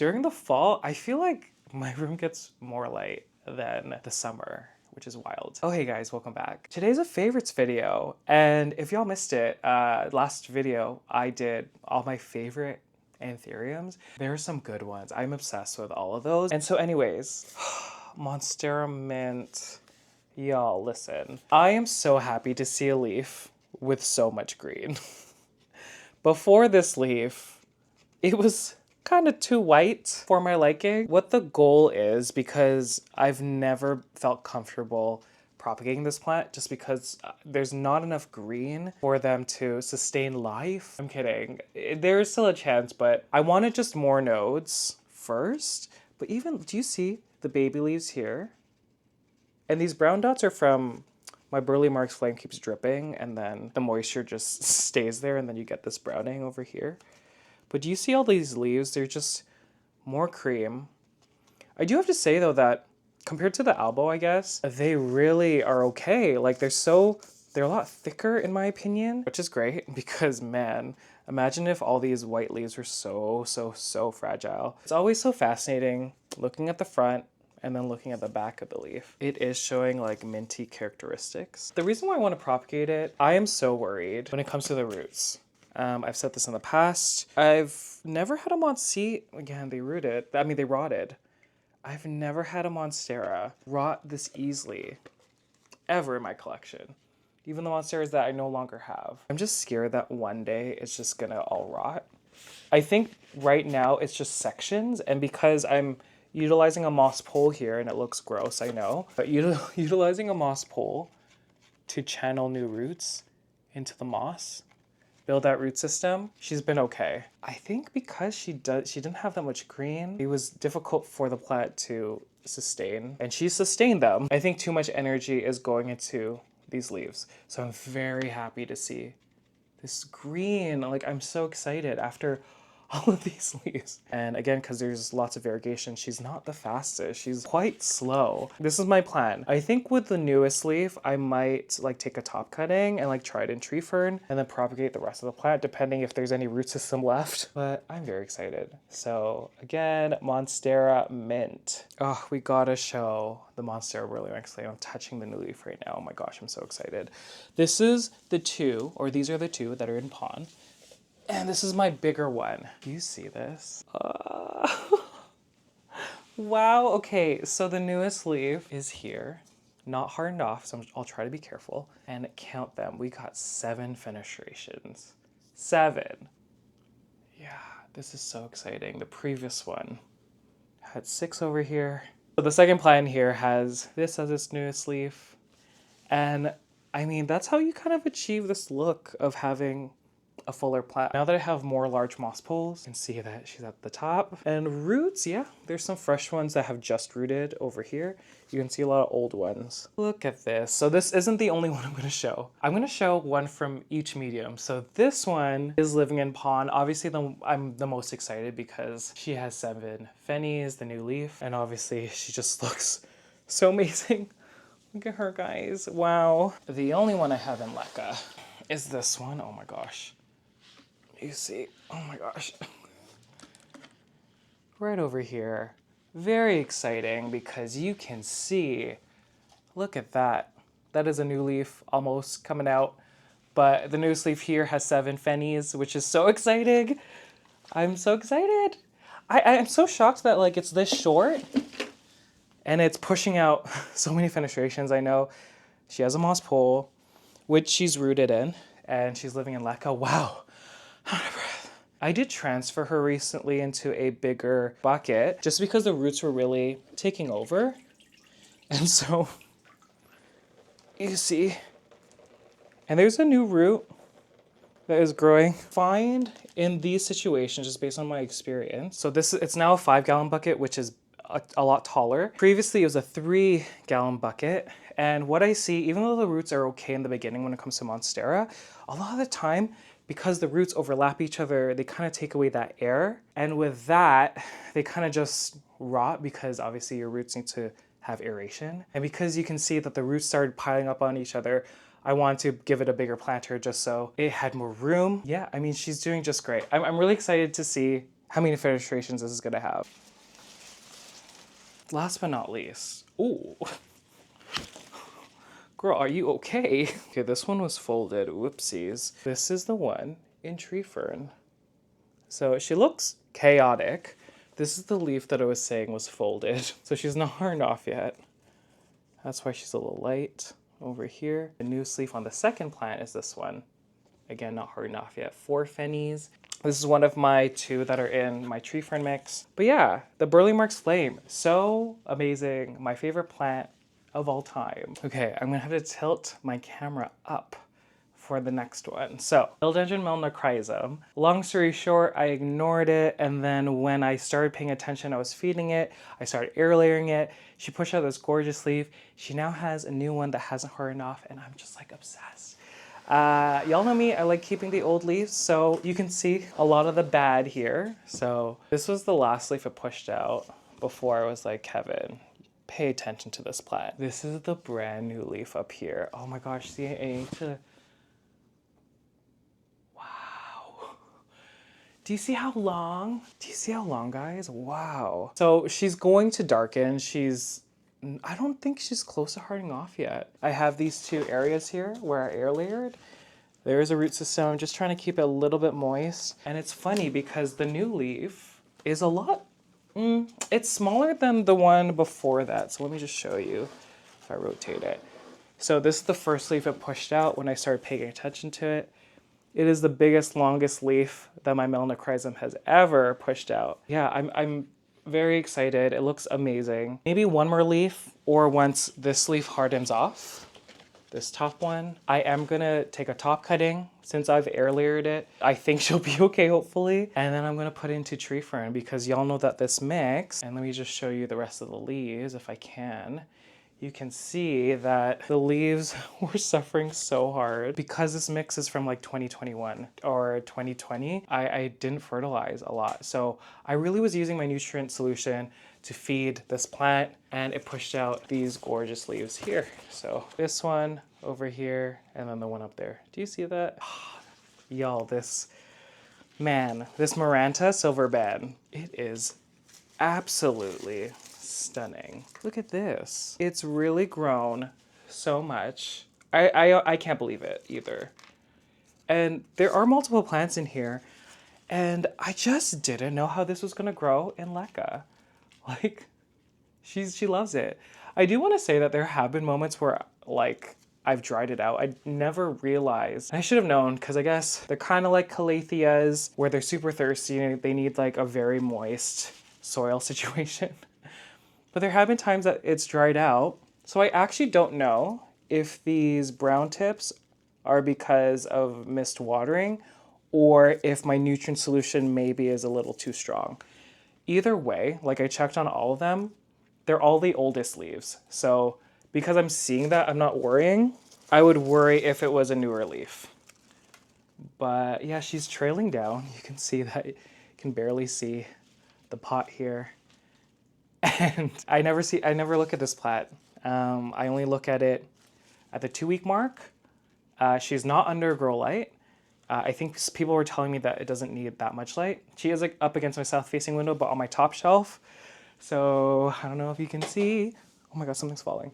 During the fall, I feel like my room gets more light than the summer, which is wild. Oh, hey guys, welcome back. Today's a favorites video, and if y'all missed it, last video I did all my favorite Anthuriums. There are some good ones. I'm obsessed with all of those. And so anyways, Monstera Mint. Y'all, listen. I am so happy to see a leaf with so much green. Before this leaf, it was kind of too white for my liking. What the goal is, because I've never felt comfortable propagating this plant just because there's not enough green for them to sustain life. I'm kidding. There is still a chance, but I wanted just more nodes first. But even, do you see the baby leaves here? And these brown dots are from my Burle Marx flame keeps dripping, and then the moisture just stays there, and then you get this browning over here. But do you see all these leaves? They're just more cream. I do have to say though that compared to the elbow, I guess, they really are okay. Like they're a lot thicker in my opinion, which is great because man, imagine if all these white leaves were so fragile. It's always so fascinating looking at the front and then looking at the back of the leaf. It is showing like minty characteristics. The reason why I want to propagate it, I am so worried when it comes to the roots. I've said this in the past. I've never had a again, they rotted. I've never had a Monstera rot this easily, ever in my collection. Even the Monsteras that I no longer have. I'm just scared that one day it's just gonna all rot. I think right now it's just sections, and because I'm utilizing a moss pole here, and it looks gross, I know, but utilizing a moss pole to channel new roots into the moss, build that root system, she's been okay. I think because she didn't have that much green, it was difficult for the plant to sustain, and she sustained them. I think too much energy is going into these leaves. So I'm very happy to see this green. Like I'm so excited after all of these leaves. And again, because there's lots of variegation, she's not the fastest. She's quite slow. This is my plan. I think with the newest leaf, I might like take a top cutting and like try it in tree fern and then propagate the rest of the plant depending if there's any root system left. But I'm very excited. So again, Monstera Mint. Oh, we gotta show the Monstera really nicely. I'm touching the new leaf right now. Oh my gosh, I'm so excited. This is the two, or these are the two that are in pon. And this is my bigger one. Do you see this? Wow, okay, so the newest leaf is here. Not hardened off, so I'll try to be careful. And count them. We got 7 fenestrations. 7. Yeah, this is so exciting. The previous one had 6 over here. So the second plant here has this as its newest leaf. And I mean, that's how you kind of achieve this look of having a fuller plant. Now that I have more large moss poles, you can see that she's at the top. And roots, yeah, there's some fresh ones that have just rooted over here. You can see a lot of old ones. Look at this. So this isn't the only one I'm gonna show. I'm gonna show one from each medium. So this one is living in pon. Obviously I'm the most excited because she has 7 fennies, the new leaf, and obviously she just looks so amazing. Look at her, guys. Wow. The only one I have in leca is this one. Oh my gosh. You see, oh my gosh. Right over here. Very exciting because you can see, look at that. That is a new leaf almost coming out. But the newest leaf here has 7 fennies, which is so exciting. I'm so excited. I'm so shocked that like it's this short and it's pushing out so many fenestrations. I know she has a moss pole, which she's rooted in, and she's living in leca. Wow. I did transfer her recently into a bigger bucket just because the roots were really taking over. And so, you see, and there's a new root that is growing. Find in these situations, just based on my experience. So it's now a 5-gallon bucket, which is a lot taller. Previously, it was a 3-gallon bucket. And what I see, even though the roots are okay in the beginning when it comes to Monstera, a lot of the time, because the roots overlap each other, they kind of take away that air. And with that, they kind of just rot because obviously your roots need to have aeration. And because you can see that the roots started piling up on each other, I wanted to give it a bigger planter just so it had more room. Yeah, I mean, she's doing just great. I'm really excited to see how many fenestrations this is gonna have. Last but not least, ooh. Girl, are you okay? Okay, this one was folded, whoopsies. This is the one in tree fern. So she looks chaotic. This is the leaf that I was saying was folded. So she's not hardened off yet. That's why she's a little light over here. The new leaf on the second plant is this one. Again, not hardened off yet. 4 fennies. This is one of my 2 that are in my tree fern mix. But yeah, the Burle Marx Flame, so amazing. My favorite plant of all time. Okay, I'm gonna have to tilt my camera up for the next one. So, Philodendron Melanochrysum. Long story short, I ignored it, and then when I started paying attention, I was feeding it, I started air layering it. She pushed out this gorgeous leaf. She now has a new one that hasn't hardened off, and I'm just like obsessed. Y'all know me, I like keeping the old leaves, so you can see a lot of the bad here. So this was the last leaf it pushed out before I was like, Kevin, pay attention to this plant. This is the brand new leaf up here. Oh my gosh, see, I need to... Wow. Do you see how long? Do you see how long, guys? Wow. So she's going to darken. I don't think she's close to hardening off yet. I have these 2 areas here where I air layered. There's a root system. I'm just trying to keep it a little bit moist. And it's funny because the new leaf is a lot, it's smaller than the one before that. So let me just show you if I rotate it. So this is the first leaf it pushed out when I started paying attention to it. It is the biggest, longest leaf that my Melanochrysum has ever pushed out. Yeah, I'm very excited. It looks amazing. Maybe one more leaf, or once this leaf hardens off, this top one, I am gonna take a top cutting since I've air layered it. I think she'll be okay, hopefully. And then I'm gonna put it into tree fern because y'all know that this mix, and let me just show you the rest of the leaves if I can. You can see that the leaves were suffering so hard because this mix is from like 2021 or 2020. I didn't fertilize a lot. So I really was using my nutrient solution to feed this plant, and it pushed out these gorgeous leaves here. So this one over here, and then the one up there. Do you see that? Y'all, this Maranta silver band, it is absolutely stunning. Look at this. It's really grown so much. I can't believe it either. And there are multiple plants in here, and I just didn't know how this was gonna grow in Leca. Like, she loves it. I do want to say that there have been moments where like I've dried it out. I never realized. I should have known because I guess they're kind of like calatheas where they're super thirsty and they need like a very moist soil situation. But there have been times that it's dried out. So I actually don't know if these brown tips are because of missed watering or if my nutrient solution maybe is a little too strong. Either way, like I checked on all of them, they're all the oldest leaves. So because I'm seeing that, I'm not worrying. I would worry if it was a newer leaf. But yeah, she's trailing down. You can see that, you can barely see the pot here. And I never look at this plant. I only look at it at the 2-week mark. She's not under grow light. I think people were telling me that it doesn't need that much light. She is like up against my south-facing window, but on my top shelf. So I don't know if you can see. Oh my God, something's falling.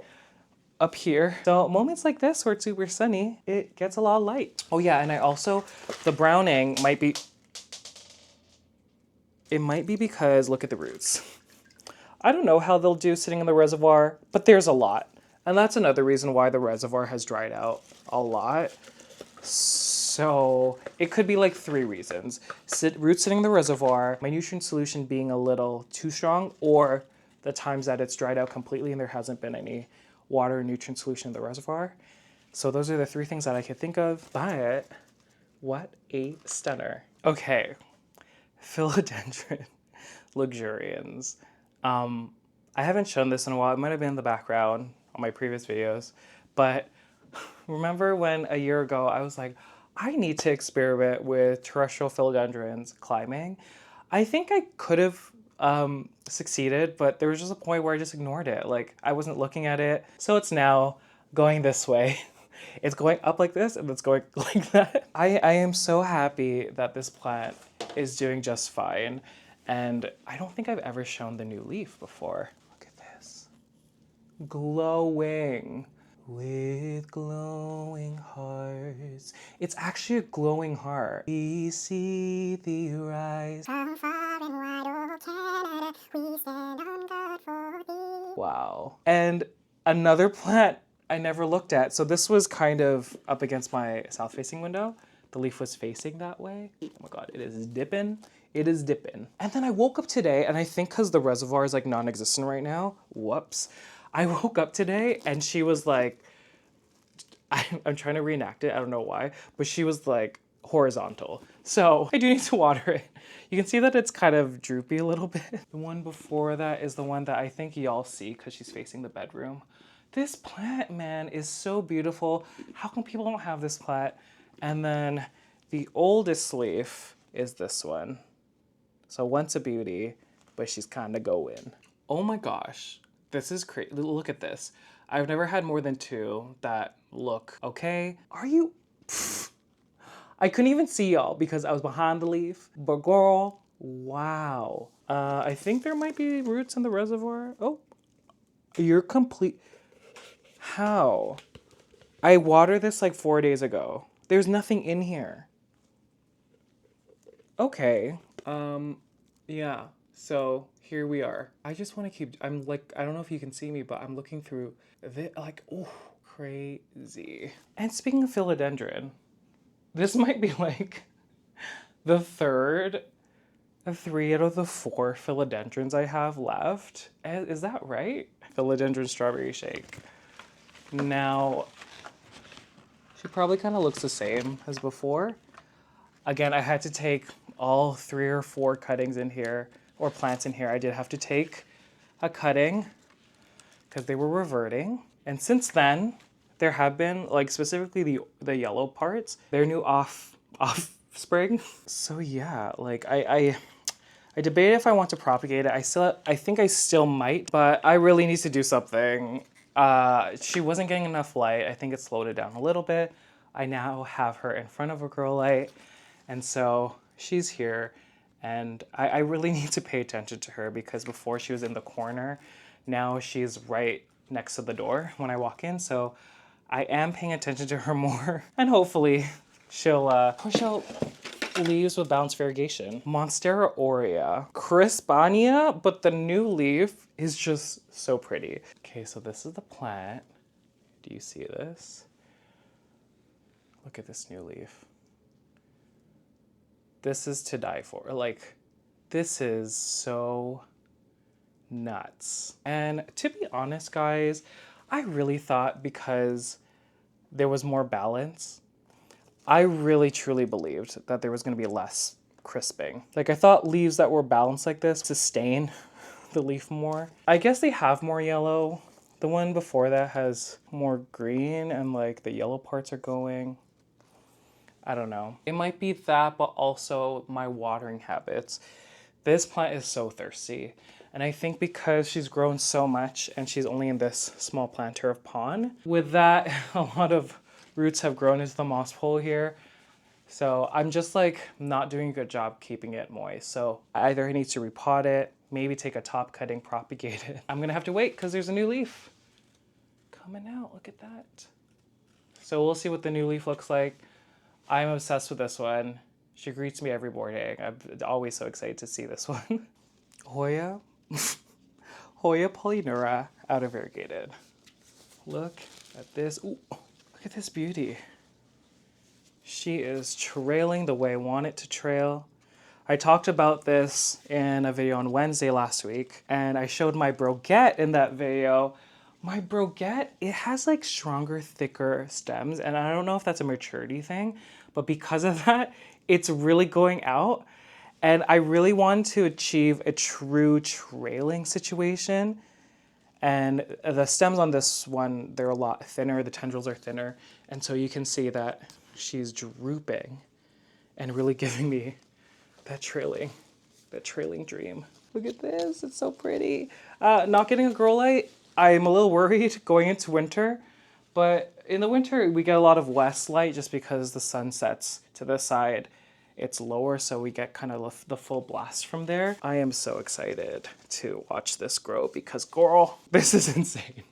Up here. So moments like this where it's super sunny, it gets a lot of light. Oh yeah, and I also, the browning might be because look at the roots. I don't know how they'll do sitting in the reservoir, but there's a lot. And that's another reason why the reservoir has dried out a lot. So it could be like 3 reasons. Roots sitting in the reservoir, my nutrient solution being a little too strong, or the times that it's dried out completely and there hasn't been any water or nutrient solution in the reservoir. So those are the 3 things that I could think of. But what a stunner. Okay, Philodendron Luxurians. I haven't shown this in a while. It might have been in the background on my previous videos, but remember when a year ago I was like, I need to experiment with terrestrial philodendrons climbing. I think I could have succeeded, but there was just a point where I just ignored it. Like I wasn't looking at it. So it's now going this way. It's going up like this and it's going like that. I am so happy that this plant is doing just fine. And I don't think I've ever shown the new leaf before. Look at this. Glowing with glowing hearts. It's actually a glowing heart. We see thee rise from far and wide, oh Canada, we stand on guard for thee. Wow. And another plant I never looked at. So this was kind of up against my south-facing window. The leaf was facing that way. Oh my God, it is dipping. It is dipping. And then I woke up today, and I think because the reservoir is like non-existent right now, whoops. I woke up today and she was like, I'm trying to reenact it, I don't know why, but she was like horizontal. So I do need to water it. You can see that it's kind of droopy a little bit. The one before that is the one that I think y'all see because she's facing the bedroom. This plant, man, is so beautiful. How come people don't have this plant? And then the oldest leaf is this one. So once a beauty, but she's kind of going. Oh my gosh, this is crazy. Look at this. I've never had more than two that look okay. Are you? Pfft. I couldn't even see y'all because I was behind the leaf. But girl, wow. I think there might be roots in the reservoir. Oh, you're complete. How? I watered this like 4 days ago. There's nothing in here. Okay. Yeah. So here we are. I just want to keep, I'm like, I don't know if you can see me, but I'm looking through the, like, oh, crazy. And speaking of philodendron, this might be like the third of 3 out of the 4 philodendrons I have left. Is that right? Philodendron strawberry shake. Now, she probably kind of looks the same as before. Again, I had to take all 3 or 4 cuttings in here, or plants in here. I did have to take a cutting because they were reverting. And since then, there have been, like specifically the yellow parts, their new offspring. So yeah, like I debated if I want to propagate it. I think I still might, but I really need to do something. She wasn't getting enough light. I think it slowed it down a little bit. I now have her in front of a grow light, and so she's here. And I really need to pay attention to her because before she was in the corner, now she's right next to the door when I walk in. So I am paying attention to her more, and hopefully she'll push out leaves with balanced variegation. Monstera Aurea, Crispania, but the new leaf is just so pretty. Okay, so this is the plant. Do you see this? Look at this new leaf. This is to die for. Like, this is so nuts. And to be honest, guys, I really thought because there was more balance, I really truly believed that there was going to be less crisping. Like, I thought leaves that were balanced like this sustain the leaf more. I guess they have more yellow. The one before that has more green and like the yellow parts are going. I don't know. It might be that, but also my watering habits. This plant is so thirsty. And I think because she's grown so much and she's only in this small planter of pond, with that, a lot of roots have grown into the moss pole here. So I'm just like not doing a good job keeping it moist. So either I need to repot it, maybe take a top cutting, propagate it. I'm gonna have to wait because there's a new leaf coming out. Look at that. So we'll see what the new leaf looks like. I'm obsessed with this one. She greets me every morning. I'm always so excited to see this one. Hoya Polyneura out of Variegated. Look at this. Ooh, look at this beauty. She is trailing the way I want it to trail. I talked about this in a video on Wednesday last week, and I showed my broguette in that video. My broguette, it has like stronger, thicker stems, and I don't know if that's a maturity thing, but because of that, it's really going out. And I really want to achieve a true trailing situation. And the stems on this one, they're a lot thinner, the tendrils are thinner. And so you can see that she's drooping and really giving me that trailing dream. Look at this, it's so pretty. Not getting a grow light, I'm a little worried going into winter, but in the winter we get a lot of west light just because the sun sets to the side it's lower, so we get kind of the full blast from there. I am so excited to watch this grow because, girl, this is insane.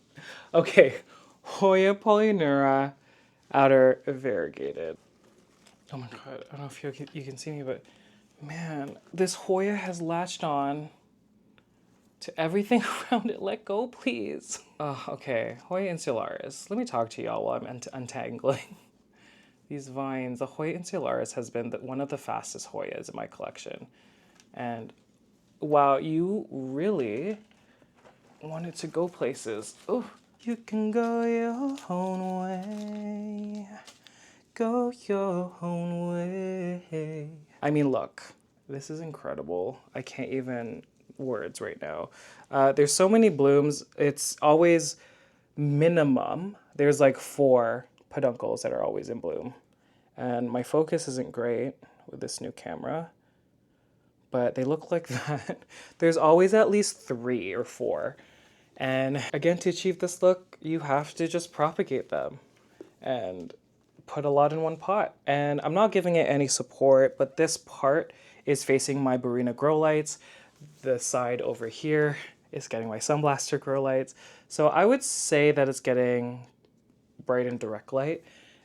Okay, Hoya Polyneura outer variegated. Oh my god, I don't know if you can see me, but man, this Hoya has latched on to everything around it. Let go, please. Okay, Hoya Insularis. Let me talk to y'all while I'm untangling these vines. The Hoya Insularis has been one of the fastest Hoyas in my collection. And wow, you really wanted to go places. Oh, you can go your own way. Go your own way. I mean, look, this is incredible. I can't even words right now. There's so many blooms. It's always minimum. There's like 4 peduncles that are always in bloom. And my focus isn't great with this new camera, but they look like that. There's always at least 3 or 4. And again, to achieve this look, you have to just propagate them and put a lot in one pot. And I'm not giving it any support, but this part is facing my Barrina grow lights. The side over here is getting my Sunblaster grow lights. So I would say that it's getting bright and direct light.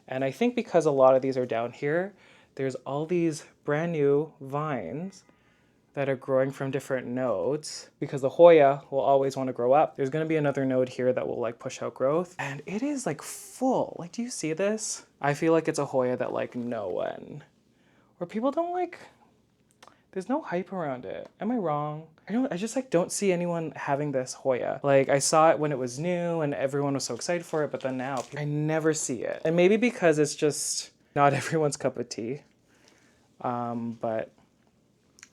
And I think because a lot of these are down here, there's all these brand new vines that are growing from different nodes, because the Hoya will always want to grow up. There's going to be another node here that will like push out growth, and it is like full. Like, do you see this? I feel like it's a Hoya that like no one, or people don't like, there's no hype around it. Am I wrong? I just like don't see anyone having this Hoya. Like, I saw it when it was new and everyone was so excited for it, but then now I never see it. And maybe because it's just not everyone's cup of tea. But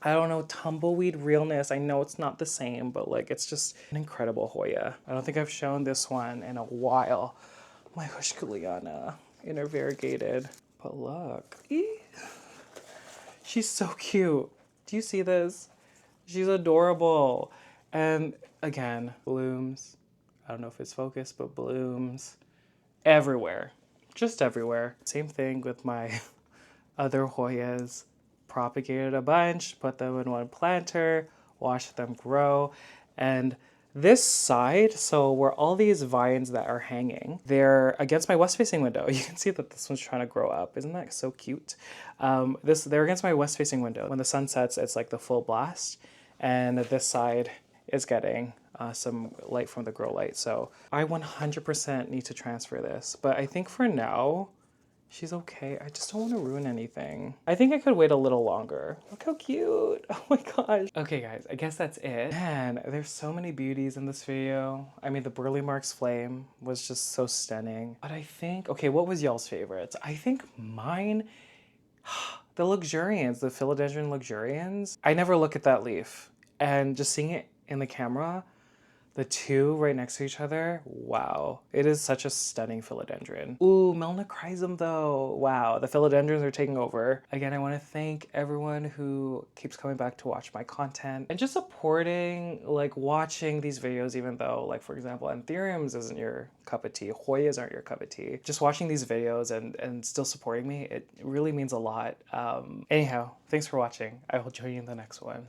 I don't know, tumbleweed realness. I know it's not the same, but like it's just an incredible Hoya. I don't think I've shown this one in a while. My Heuschkeliana variegated. But look, she's so cute. Do you see this? She's adorable. And again, blooms. I don't know if it's focused, but blooms everywhere. Just everywhere. Same thing with my other Hoyas. Propagated a bunch, put them in one planter, watch them grow. And this side, so where all these vines that are hanging, they're against my west-facing window. You can see that this one's trying to grow up. Isn't that so cute? They're against my west-facing window. When the sun sets, it's like the full blast. And this side is getting some light from the grow light. So I 100% need to transfer this. But I think for now, she's okay. I just don't want to ruin anything. I think I could wait a little longer. Look how cute. Oh my gosh. Okay guys, I guess that's it. Man, there's so many beauties in this video. I mean, the Burle Marx Flame was just so stunning. But I think, okay, what was y'all's favorites? I think mine, the Luxurians, the Philodendron Luxurians. I never look at that leaf. And just seeing it in the camera, the 2 right next to each other, wow. It is such a stunning philodendron. Ooh, Melanochrysum though. Wow, the philodendrons are taking over. Again, I want to thank everyone who keeps coming back to watch my content and just supporting, like watching these videos, even though, like for example, Anthuriums isn't your cup of tea, Hoyas aren't your cup of tea. Just watching these videos and still supporting me, it really means a lot. Anyhow, thanks for watching. I will join you in the next one.